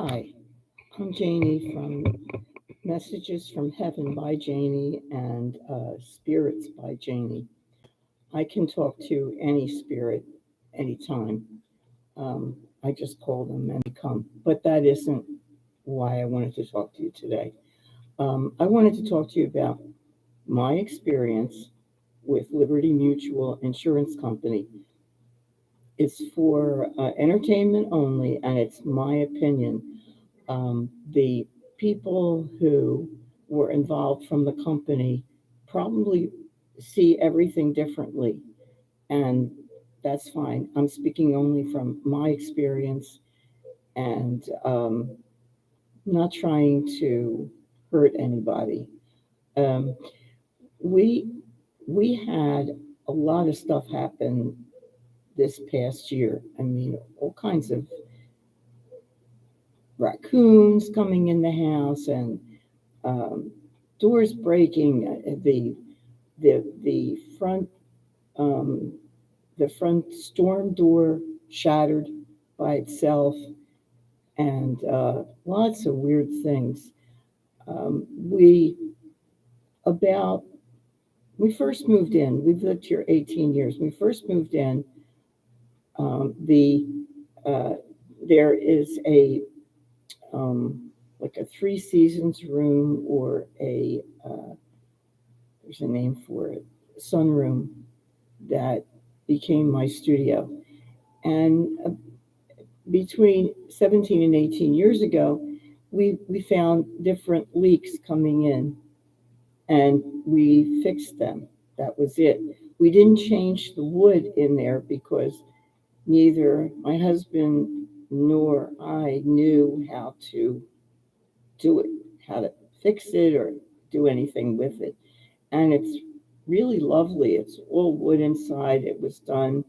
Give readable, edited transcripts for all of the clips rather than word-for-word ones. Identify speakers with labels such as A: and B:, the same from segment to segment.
A: Hi, I'm Janie from Messages from Heaven by Janie and Spirits by Janie. I can talk to any spirit anytime. I just call them and they come. But that isn't why I wanted to talk to you today. I wanted to talk to you about my experience with Liberty Mutual Insurance Company. It's for entertainment only, and it's my opinion. The people who were involved from the company probably see everything differently, and that's fine. I'm speaking only from my experience and not trying to hurt anybody. Um, we we had a lot of stuff happen this past year. I mean, all kinds of raccoons coming in the house and um, doors breaking, the um, front storm door shattered by itself, and lots of weird things. We about we first moved in. We've lived here 18 years. We first moved in. The There is a like a three seasons room or a there's a name for it, sunroom that became my studio. And between 17 and 18 years ago, we found different leaks coming in and we fixed them. That was it. We didn't change the wood in there because neither my husband nor I knew how to do it, how to fix it or do anything with it. And it's really lovely. It's all wood inside. It was done,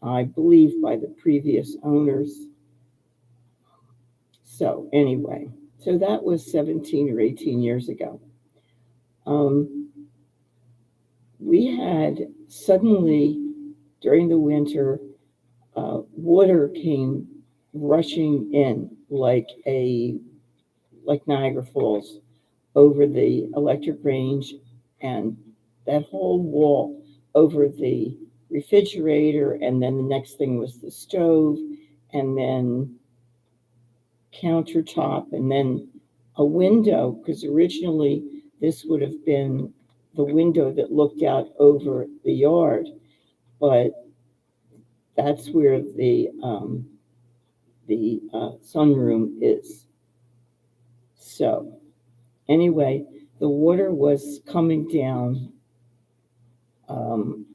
A: I believe, by the previous owners. So, anyway, so that was 17 or 18 years ago. Um, we had suddenly, during the winter, water came rushing in like Niagara Falls over the electric range and that whole wall over the refrigerator, and then the next thing was the stove, and then countertop, and then a window, because originally this would have been the window that looked out over the yard, but that's where the sunroom is. So anyway, the water was coming down um,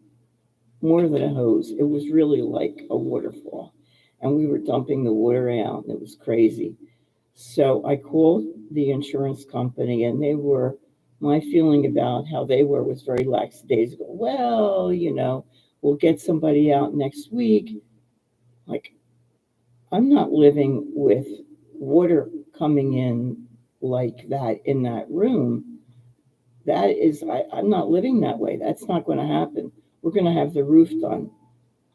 A: more than a hose. It was really like a waterfall, and we were dumping the water out. It was crazy. So I called the insurance company, and my feeling about how they were was very lackadaisical. Well, we'll get somebody out next week. Like, I'm not living with water coming in like that in that room. I'm not living that way. That's not going to happen. We're going to have the roof done.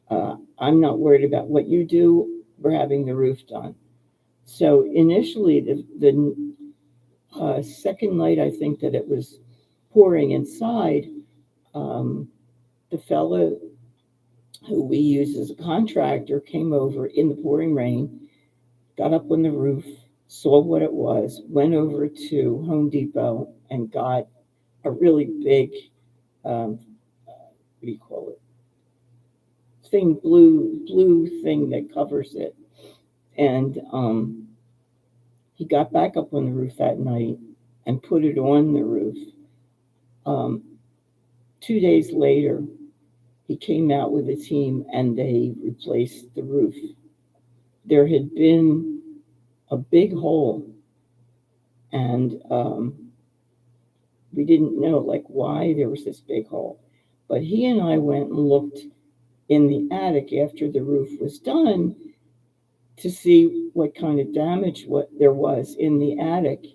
A: I'm not worried about what you do. We're having the roof done. So initially, the second night, I think that it was pouring inside, um, the fellow who we use as a contractor came over in the pouring rain, got up on the roof, saw what it was, went over to Home Depot and got a really big, what do you call it? Blue thing that covers it. And he got back up on the roof that night and put it on the roof. Um, 2 days later, he came out with a team and they replaced the roof. There had been a big hole, and we didn't know like why there was this big hole. But he and I went and looked in the attic after the roof was done to see what kind of damage what there was in the attic.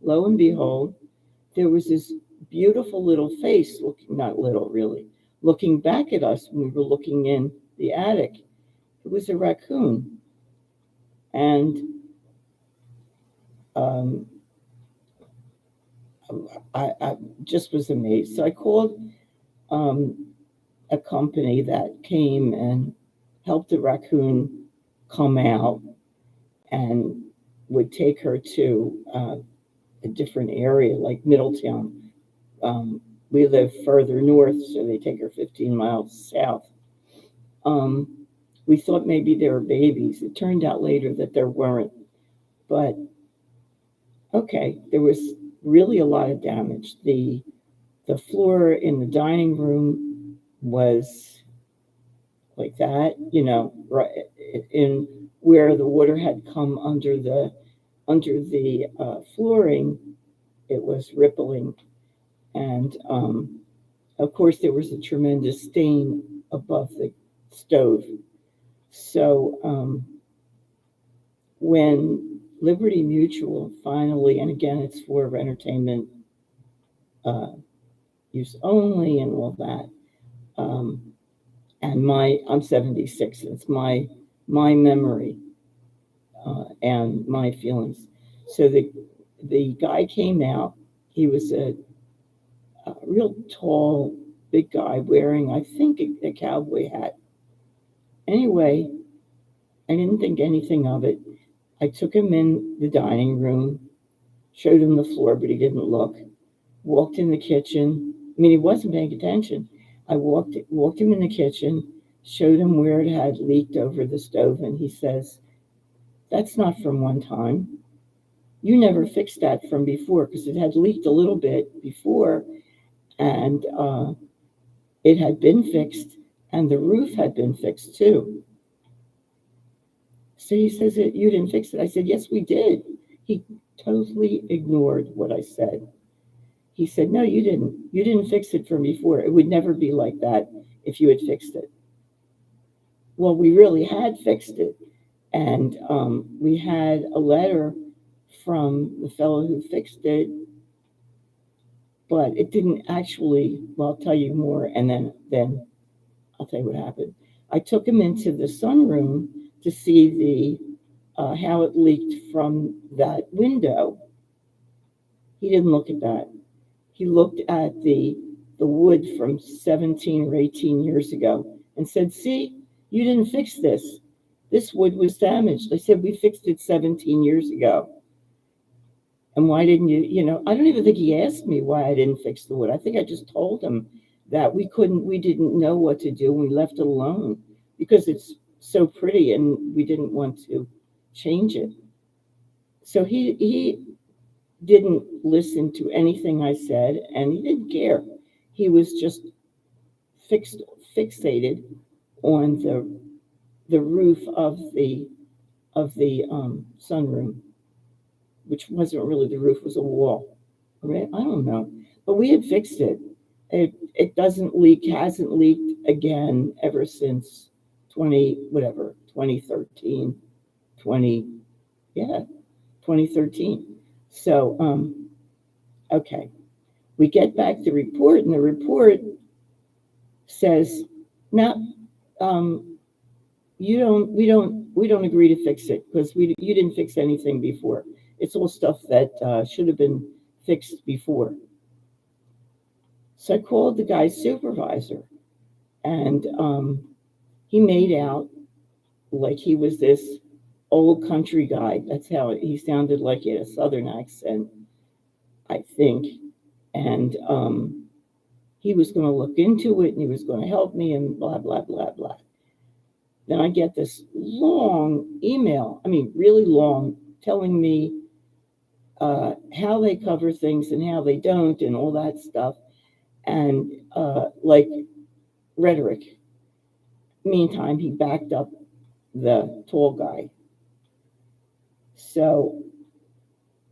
A: Lo and behold, there was this beautiful little face looking, not little really, looking back at us when we were looking in the attic. It was a raccoon. And Um, I just was amazed. So I called um, a company that came and helped the raccoon come out and would take her to a different area like Middletown. Um, we live further north, so they take her 15 miles south. Um, we thought maybe they were babies. It turned out later that there weren't. But okay, there was really a lot of damage. The floor in the dining room was like that, right in where the water had come under the flooring. It was rippling, and of course there was a tremendous stain above the stove. So when Liberty Mutual finally, and again it's for entertainment uh, use only and all that. Um, and I'm 76. It's my memory and my feelings. So the guy came out. He was a real tall, big guy wearing, I think, a cowboy hat. Anyway, I didn't think anything of it. I took him in the dining room, showed him the floor, but he didn't look. Walked in the kitchen. I mean, he wasn't paying attention. I walked him in the kitchen, showed him where it had leaked over the stove, and he says, "That's not from one time. You never fixed that from before because it had leaked a little bit before, and it had been fixed, and the roof had been fixed too." So he says, "You didn't fix it." I said, "Yes, we did." He totally ignored what I said. He said, "No, you didn't. You didn't fix it from before. It would never be like that if you had fixed it." Well, we really had fixed it. And we had a letter from the fellow who fixed it, but it didn't actually, well, I'll tell you more, and then I'll tell you what happened. I took him into the sunroom to see how it leaked from that window. He didn't look at that. He looked at the wood from 17 or 18 years ago and said, "See, you didn't fix this. This wood was damaged." I said, "We fixed it 17 years ago. And why didn't you, I don't even think he asked me why I didn't fix the wood. I think I just told him that we didn't know what to do. And we left it alone because it's so pretty and we didn't want to change it." So he didn't listen to anything I said, and he didn't care. He was just fixed fixated on the roof of the sunroom, which wasn't really the roof, was a wall. Right? I don't know, but we had fixed it. It doesn't leak, hasn't leaked again ever since 2013, 20 yeah 2013. So okay, we get back the report, and the report says, "No, um, we don't agree to fix it because you didn't fix anything before. It's all stuff that should have been fixed before." So I called the guy's supervisor, and he made out like he was this old country guy. That's how he sounded, like he had a southern accent, I think. And he was going to look into it and he was going to help me and blah, blah, blah, blah. Then I get this long email, I mean, really long, telling me how they cover things and how they don't and all that stuff. And like rhetoric. Meantime, he backed up the tall guy. So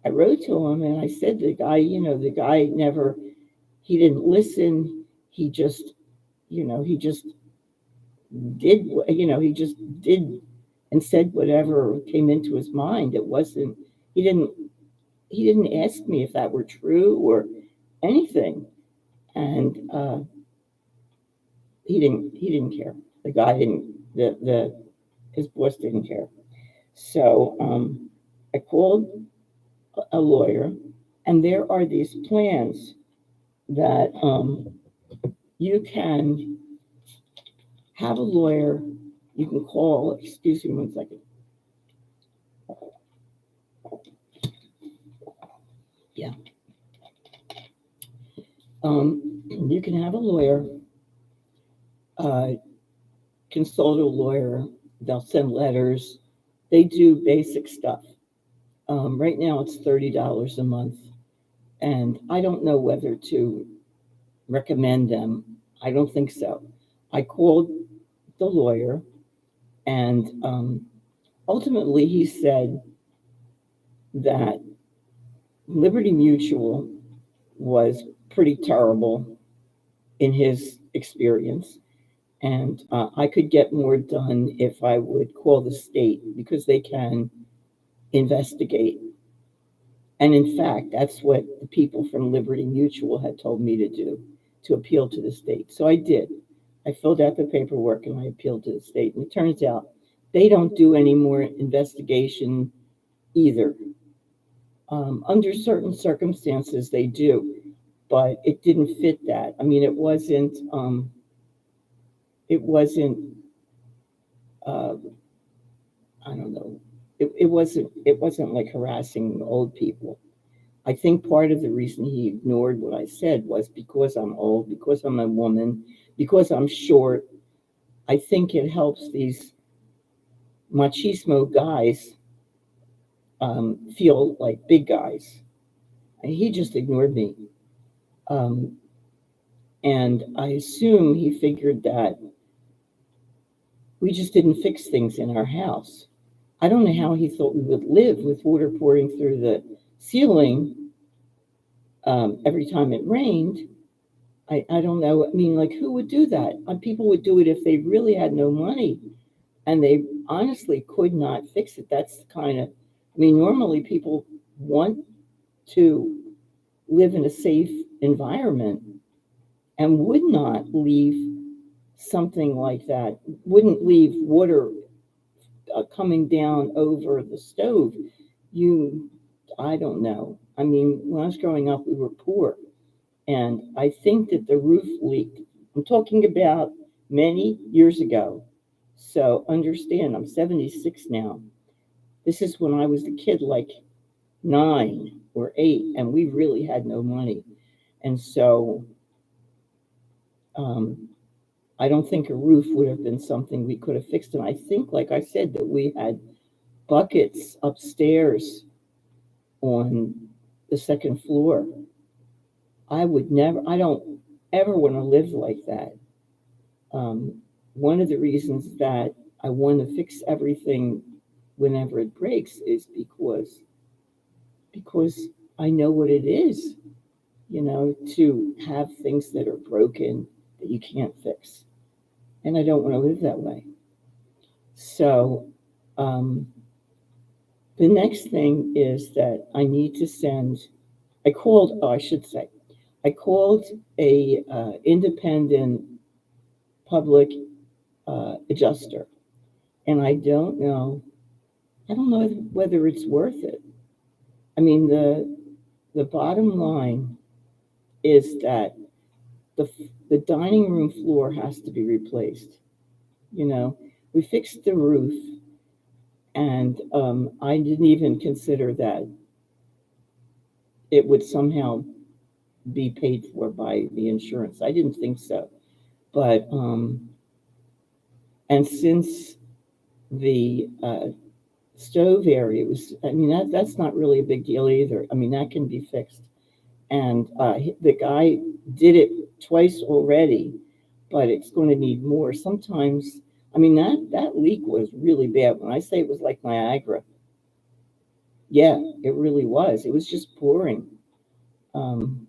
A: I wrote to him and I said, the guy never, he didn't listen. He just did, he just did and said whatever came into his mind. It wasn't, he didn't, he didn't ask me if that were true or anything. And he didn't care. The guy didn't, his boss didn't care. So I called a lawyer, and there are these plans that you can have a lawyer. You can call, excuse me 1 second. Yeah. You can have a lawyer, uh, consult a lawyer. They'll send letters. They do basic stuff. Right now, it's $30 a month, and I don't know whether to recommend them. I don't think so. I called the lawyer, and ultimately, he said that Liberty Mutual was pretty terrible in his experience. And I could get more done if I would call the state because they can investigate. And in fact, that's what the people from Liberty Mutual had told me to do, to appeal to the state. So I did. I filled out the paperwork and I appealed to the state. And it turns out they don't do any more investigation either. Under certain circumstances, they do, but it didn't fit that. I mean, it wasn't, uh, I don't know, it wasn't like harassing old people. I think part of the reason he ignored what I said was because I'm old, because I'm a woman, because I'm short. I think it helps these machismo guys feel like big guys. And he just ignored me. Um, and I assume he figured that we just didn't fix things in our house. I don't know how he thought we would live with water pouring through the ceiling every time it rained. I don't know. I mean, like, who would do that? People would do it if they really had no money and they honestly could not fix it. That's the kind of, I mean, normally people want to live in a safe environment and would not leave something like that, wouldn't leave water coming down over the stove. You, I don't know. I mean, when I was growing up, we were poor. And I think that the roof leaked. I'm talking about many years ago. So understand, I'm 76 now. This is when I was a kid, like 9 or 8, and we really had no money. And so um, I don't think a roof would have been something we could have fixed. And I think, like I said, that we had buckets upstairs on the second floor. I don't ever want to live like that. One of the reasons that I want to fix everything whenever it breaks is because I know what it is, to have things that are broken that you can't fix. And I don't want to live that way. So um, the next thing is that I need to send, I should say, I called a independent public adjuster, and I don't know whether it's worth it. I mean, the bottom line is that the the dining room floor has to be replaced. You know, we fixed the roof, and I didn't even consider that it would somehow be paid for by the insurance. I didn't think so, but and since the stove area was, I mean, that's not really a big deal either. I mean, that can be fixed. And the guy did it twice already, but it's going to need more. Sometimes, I mean, that leak was really bad. When I say it was like Niagara, yeah, it really was. It was just pouring. Um,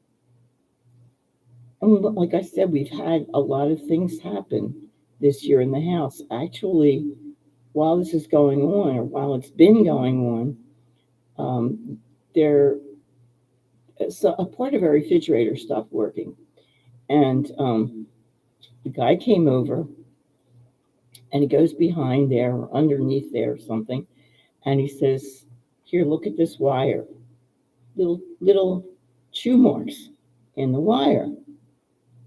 A: and like I said, we've had a lot of things happen this year in the house. Actually, while this is going on, or while it's been going on, there so a part of our refrigerator stopped working, and the guy came over, and he goes behind there or underneath there or something, and he says, "Here, look at this wire." little chew marks in the wire.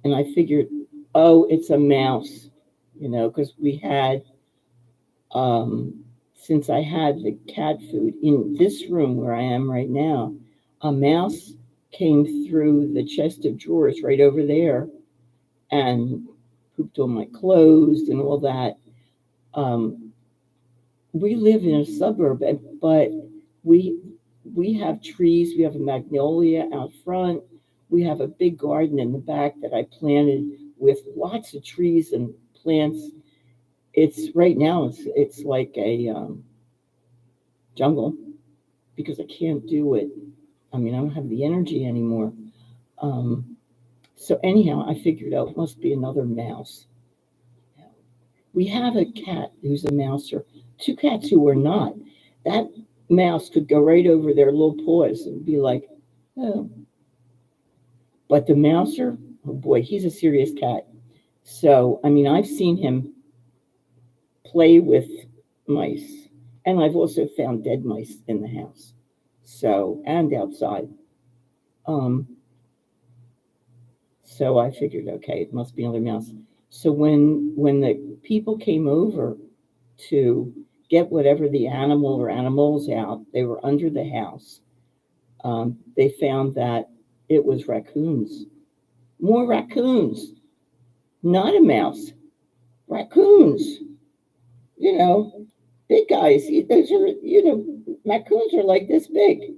A: And I figured, oh, it's a mouse, because we had, um, since I had the cat food in this room where I am right now, a mouse came through the chest of drawers right over there and pooped on my clothes and all that. Um, we live in a suburb, but we we have trees. We have a magnolia out front. We have a big garden in the back that I planted with lots of trees and plants. It's right now. It's like a jungle because I can't do it. I mean, I don't have the energy anymore. Um, so anyhow, I figured out it must be another mouse. We have a cat who's a mouser, two cats who are not. That mouse could go right over their little paws and be like, oh. But the mouser, oh boy, he's a serious cat. So, I mean, I've seen him play with mice, and I've also found dead mice in the house. So, and outside. Um, so I figured, okay, it must be another mouse. So when the people came over to get whatever the animal or animals out, they were under the house. They found that it was raccoons, more raccoons, not a mouse, raccoons. You know, big guys. Those are, raccoons are like this big.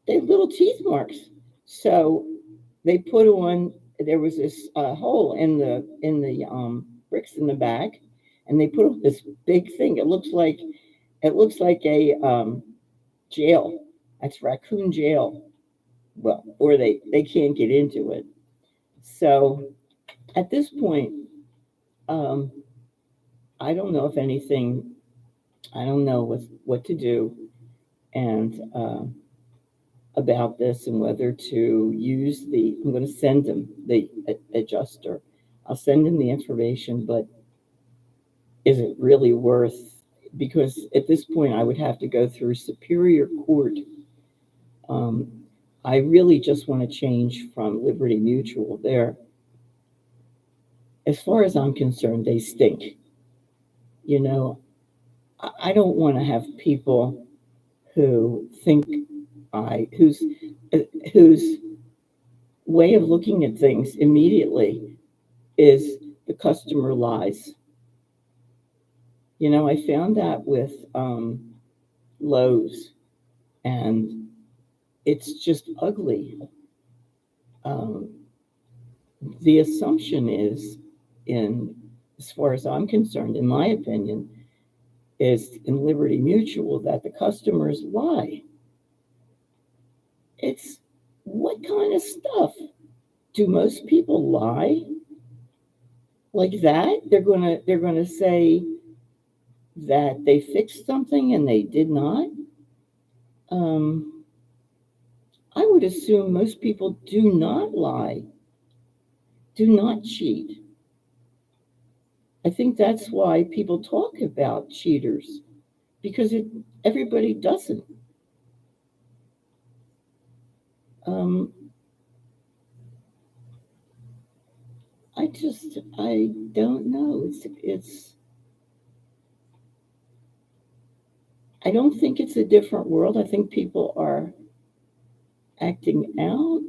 A: They have little teeth marks. So they put on. There was this hole in the bricks in the back, and they put up this big thing. It looks like a jail. That's raccoon jail. Well, or they can't get into it. So at this point, um, I don't know if anything. I don't know what to do, and about this and whether to use the. I'm going to send him the adjuster. I'll send him the information, but is it really worth? Because at this point, I would have to go through Superior Court. Um, I really just want to change from Liberty Mutual. There, as far as I'm concerned, they stink. You know, I don't want to have people who think I whose way of looking at things immediately is the customer lies. I found that with Lowe's, and it's just ugly. Um, the assumption is, in as far as I'm concerned, in my opinion, is in Liberty Mutual that the customers lie. It's what kind of stuff? Do most people lie like that? They're gonna say that they fixed something and they did not. Um, I would assume most people do not lie, do not cheat. I think that's why people talk about cheaters because everybody doesn't. Um, I don't know. I don't think it's a different world. I think people are acting out.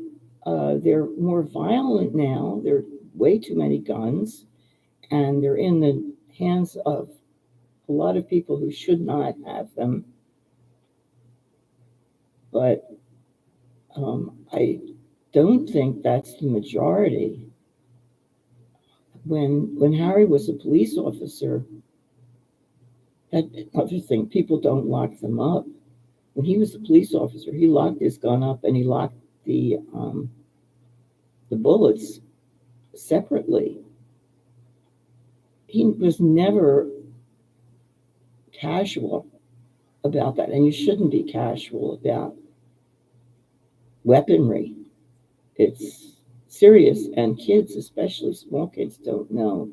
A: They're more violent now. There are way too many guns, and they're in the hands of a lot of people who should not have them. But I don't think that's the majority. When Harry was a police officer, that other thing, people don't lock them up. When he was a police officer, he locked his gun up and he locked the bullets separately. He was never casual about that, and you shouldn't be casual about weaponry. It's serious, and kids, especially small kids, don't know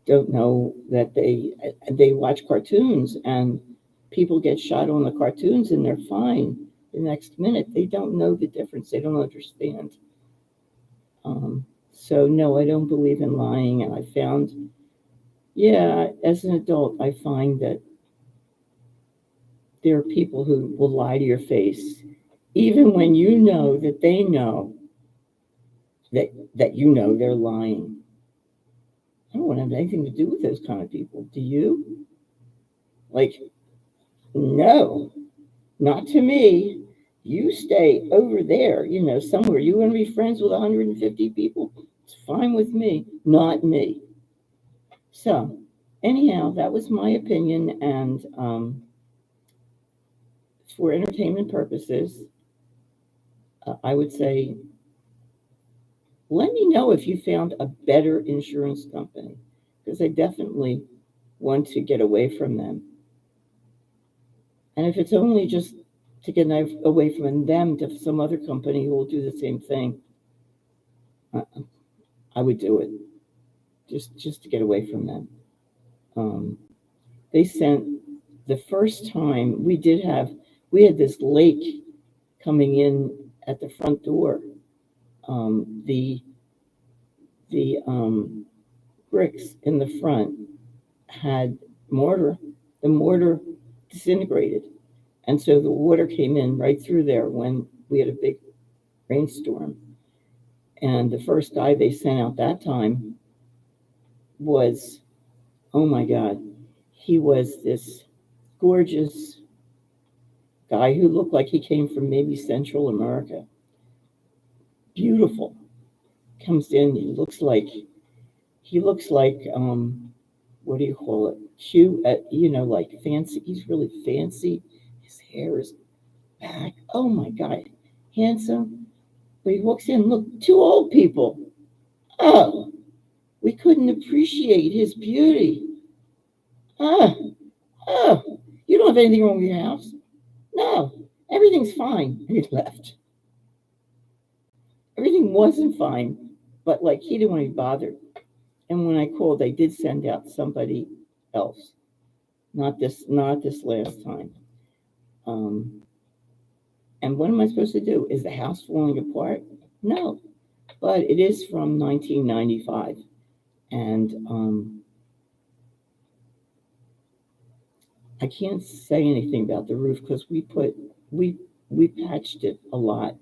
A: that they watch cartoons and people get shot on the cartoons and they're fine. the next minute. They don't know the difference. They don't understand. So no, I don't believe in lying. And I found, yeah, as an adult, I find that there are people who will lie to your face, even when you know that they know that you know they're lying. I don't want to have anything to do with those kind of people. Do you? Like, no, not to me. You stay over there, somewhere. You want to be friends with 150 people? It's fine with me, not me. So, anyhow, that was my opinion. And for entertainment purposes, I would say let me know if you found a better insurance company, because I definitely want to get away from them. And if it's only just to get away from them to some other company who will do the same thing, I would do it just to get away from them. They sent the first time we had this lake coming in at the front door. The bricks in the front had mortar. The mortar disintegrated, and so the water came in right through there when we had a big rainstorm. And the first guy they sent out that time was, oh my God, he was this gorgeous guy who looked like he came from maybe Central America. Beautiful. Comes in, he looks like what do you call it? Cute, like fancy. He's really fancy. His hair is back. Oh my God, handsome. But he walks in, look, two old people. Oh, we couldn't appreciate his beauty. Oh, oh, you don't have anything wrong with your house? No, everything's fine. And he left. Everything wasn't fine, but like he didn't want to be bothered. And when I called, they did send out somebody else. Not this last time. And what am I supposed to do? Is the house falling apart? No, but it is from 1995, and I can't say anything about the roof because we patched it a lot,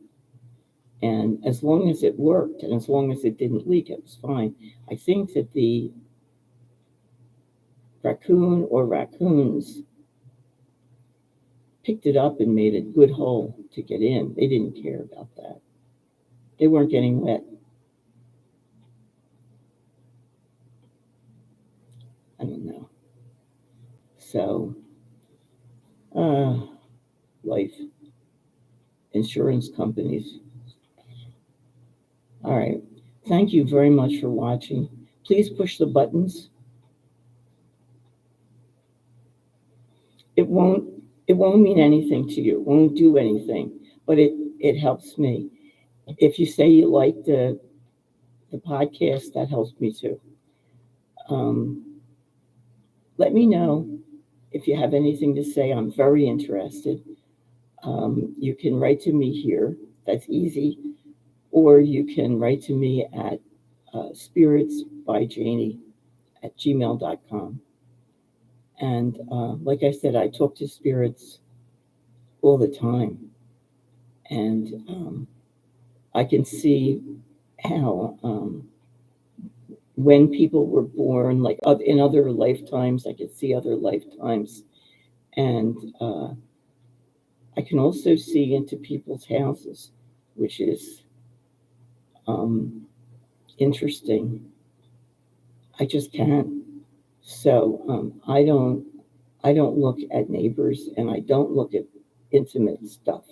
A: and as long as it worked and as long as it didn't leak, it was fine. I think that the raccoon or raccoons picked it up and made a good hole to get in. They didn't care about that. They weren't getting wet. I don't know. So, life insurance companies. All right. Thank you very much for watching. Please push the buttons. It won't mean anything to you. It won't do anything, but it helps me. If you say you like the podcast, that helps me too. Let me know if you have anything to say. I'm very interested. You can write to me here. That's easy. Or you can write to me at spiritsbyjanie@gmail.com. And like I said, I talk to spirits all the time. And I can see how when people were born, like in other lifetimes, I could see other lifetimes. And I can also see into people's houses, which is interesting. I just can't. So I don't look at neighbors and I don't look at intimate stuff,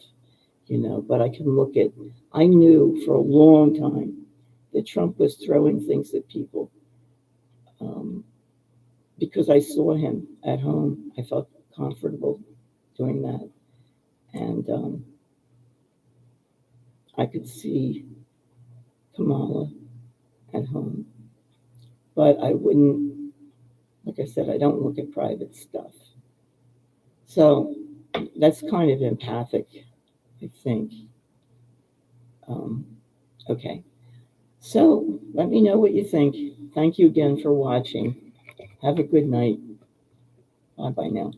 A: but I can look at, I knew for a long time that Trump was throwing things at people because I saw him at home. I felt comfortable doing that. And I could see Kamala at home, but I wouldn't, like I said, I don't look at private stuff. So that's kind of empathic. I think. Okay. So let me know what you think. Thank you again for watching. Have a good night. Bye bye now.